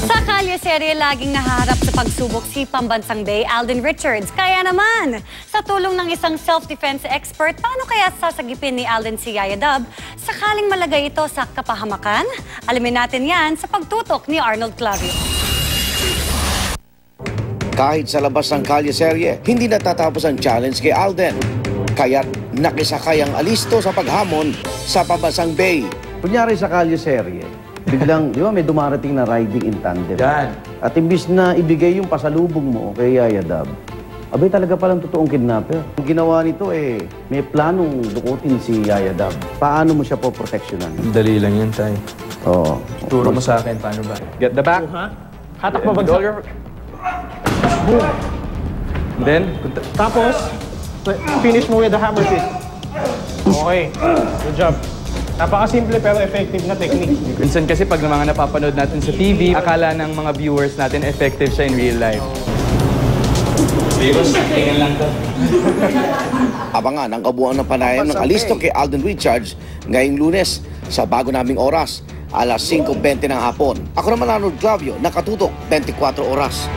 Sa kalye-serye, laging naharap sa pagsubok si Pambansang Bay Alden Richards. Kaya naman, sa tulong ng isang self-defense expert, paano kaya sasagipin ni Alden si Yaya Dub sakaling malagay ito sa kapahamakan? Alamin natin yan sa pagtutok ni Arnold Clavio. Kahit sa labas ng kalye-serye, hindi natatapos ang challenge kay Alden. Kaya't nakisakay ang alisto sa paghamon sa Pambansang Bay. Kunyari sa kalye-serye, biglang, di ba, may dumarating na riding in tandem. Yan. At imbis na ibigay yung pasalubong mo kay Yaya Dub, abay talaga palang totoong kidnapper. Ang ginawa nito may planong dukutin si Yaya Dub. Paano mo siya poproteksyonan? Dali lang yan, Tay. Oo. Turo mo sa akin, paano ba? Get the back. Hatak mo bagsak. Boom. And then, Tapos, finish mo with the hammer fist. Okay. Good job. Napakasimple pero effective na technique. minsan kasi pag mga napapanood natin sa TV, akala ng mga viewers natin effective siya in real life. Tingnan lang to. Abangan ang kabuuan ng panayam ng alisto kay Alden Richards ngayong Lunes sa bago naming oras, alas 5:20 ng hapon. Ako naman Arnold Clavio, nakatutok 24 oras.